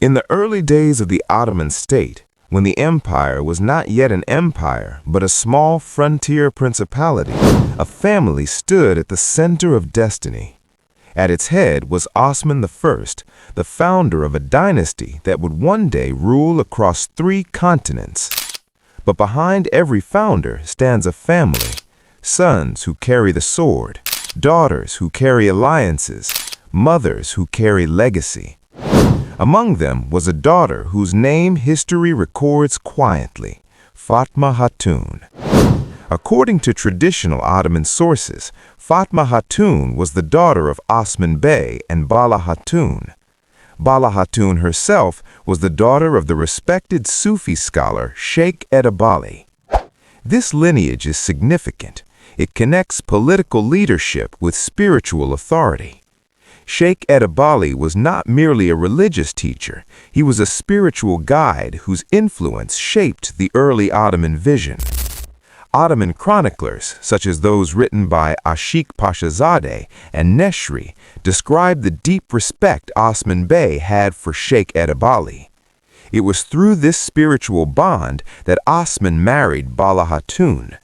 In the early days of the Ottoman state, when the empire was not yet an empire but a small frontier principality, a family stood at the center of destiny. At its head was Osman I, the founder of a dynasty that would one day rule across 3 continents. But behind every founder stands a family, sons who carry the sword, daughters who carry alliances, mothers who carry legacy. Among them was a daughter whose name history records quietly, Fatma Hatun. According to traditional Ottoman sources, Fatma Hatun was the daughter of Osman Bey and Bala Hatun. Bala Hatun herself was the daughter of the respected Sufi scholar Sheikh Edebali. This lineage is significant. It connects political leadership with spiritual authority. Sheikh Edebali was not merely a religious teacher, he was a spiritual guide whose influence shaped the early Ottoman vision. Ottoman chroniclers, such as those written by Ashik Pashazadeh and Neshri, describe the deep respect Osman Bey had for Sheikh Edebali. It was through this spiritual bond that Osman married Bala Hatun.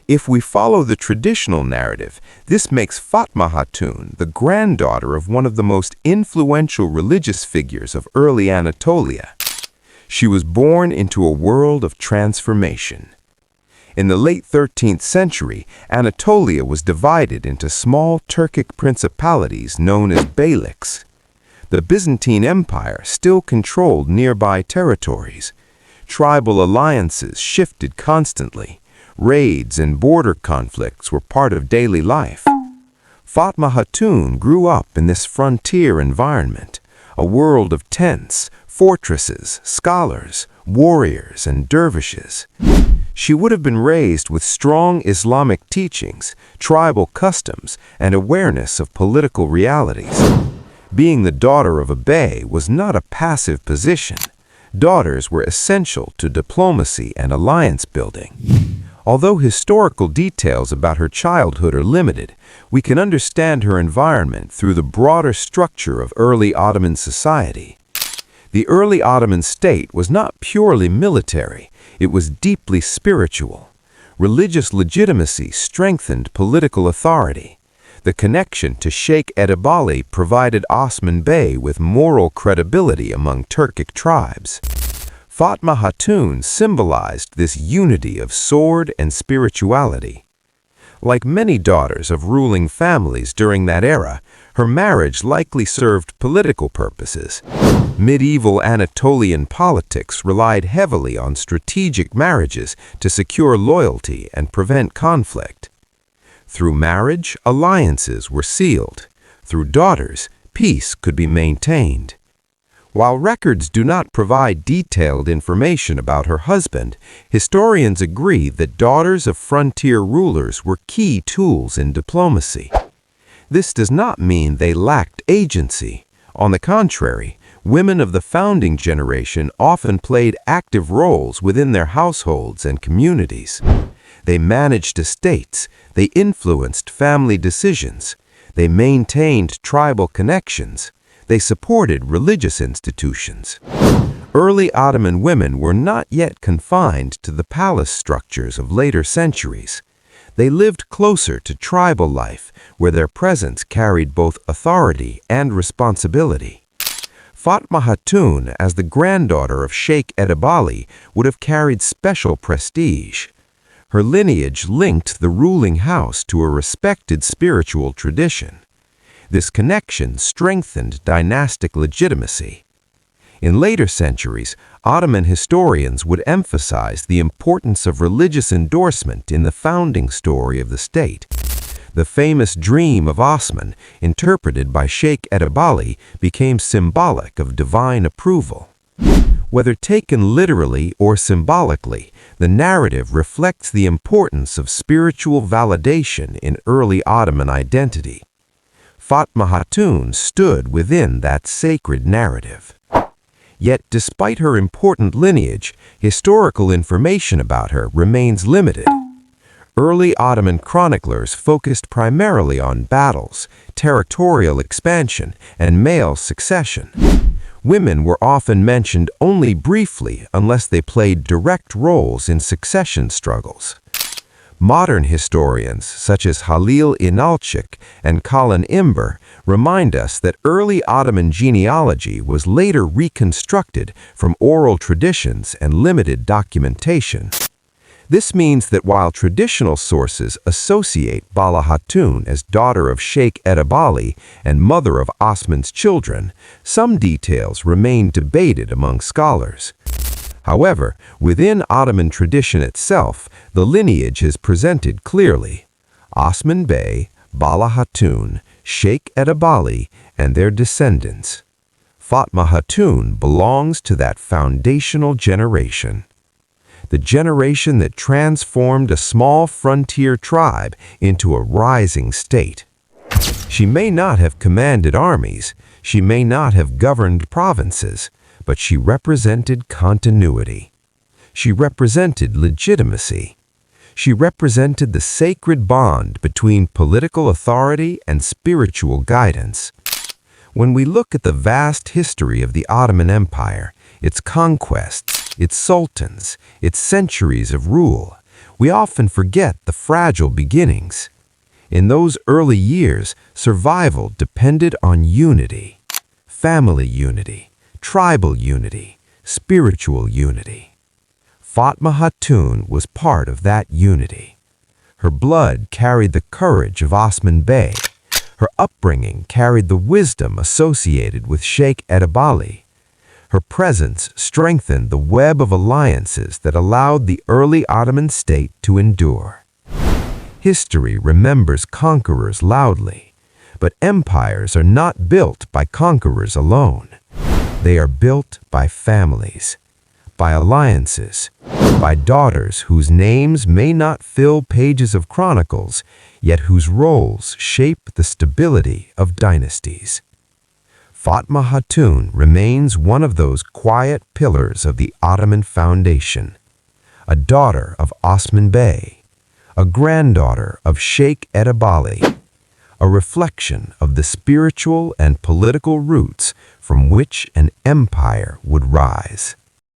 If we follow the traditional narrative, this makes Fatma Hatun the granddaughter of one of the most influential religious figures of early Anatolia. She was born into a world of transformation. In the late 13th century, Anatolia was divided into small Turkic principalities known as beyliks. The Byzantine Empire still controlled nearby territories. Tribal alliances shifted constantly. Raids and border conflicts were part of daily life. Fatma Hatun grew up in this frontier environment, a world of tents, fortresses, scholars, warriors, and dervishes. She would have been raised with strong Islamic teachings, tribal customs, and awareness of political realities. Being the daughter of a bey was not a passive position. Daughters were essential to diplomacy and alliance building. Although historical details about her childhood are limited, we can understand her environment through the broader structure of early Ottoman society. The early Ottoman state was not purely military, it was deeply spiritual. Religious legitimacy strengthened political authority. The connection to Sheikh Edebali provided Osman Bey with moral credibility among Turkic tribes. Fatma Hatun symbolized this unity of sword and spirituality. Like many daughters of ruling families during that era, her marriage likely served political purposes. Medieval Anatolian politics relied heavily on strategic marriages to secure loyalty and prevent conflict. Through marriage, alliances were sealed. Through daughters, peace could be maintained. While records do not provide detailed information about her husband, historians agree that daughters of frontier rulers were key tools in diplomacy. This does not mean they lacked agency. On the contrary, women of the founding generation often played active roles within their households and communities. They managed estates, they influenced family decisions, they maintained tribal connections, they supported religious institutions. Early Ottoman women were not yet confined to the palace structures of later centuries. They lived closer to tribal life, where their presence carried both authority and responsibility. Fatma Hatun, as the granddaughter of Sheikh Edebali, would have carried special prestige. Her lineage linked the ruling house to a respected spiritual tradition. This connection strengthened dynastic legitimacy. In later centuries, Ottoman historians would emphasize the importance of religious endorsement in the founding story of the state. The famous dream of Osman, interpreted by Sheikh Edebali, became symbolic of divine approval. Whether taken literally or symbolically, the narrative reflects the importance of spiritual validation in early Ottoman identity. Fatma Hatun stood within that sacred narrative. Yet, despite her important lineage, historical information about her remains limited. Early Ottoman chroniclers focused primarily on battles, territorial expansion, and male succession. Women were often mentioned only briefly unless they played direct roles in succession struggles. Modern historians such as Halil Inalcik and Colin Imber remind us that early Ottoman genealogy was later reconstructed from oral traditions and limited documentation. This means that while traditional sources associate Bala Hatun as daughter of Sheikh Edebali and mother of Osman's children, some details remain debated among scholars. However, within Ottoman tradition itself, the lineage is presented clearly. Osman Bey, Bala Hatun, Sheikh Edebali, and their descendants. Fatma Hatun belongs to that foundational generation. The generation that transformed a small frontier tribe into a rising state. She may not have commanded armies, she may not have governed provinces, but she represented continuity. She represented legitimacy. She represented the sacred bond between political authority and spiritual guidance. When we look at the vast history of the Ottoman Empire, its conquests, its sultans, its centuries of rule, we often forget the fragile beginnings. In those early years, survival depended on unity, family unity, tribal unity, spiritual unity. Fatma Hatun was part of that unity. Her blood carried the courage of Osman Bey. Her upbringing carried the wisdom associated with Sheikh Edebali. Her presence strengthened the web of alliances that allowed the early Ottoman state to endure. History remembers conquerors loudly, but empires are not built by conquerors alone. They are built by families, by alliances, by daughters whose names may not fill pages of chronicles, yet whose roles shape the stability of dynasties. Fatma Hatun remains one of those quiet pillars of the Ottoman foundation, a daughter of Osman Bey, a granddaughter of Sheikh Edebali, a reflection of the spiritual and political roots from which an empire would rise.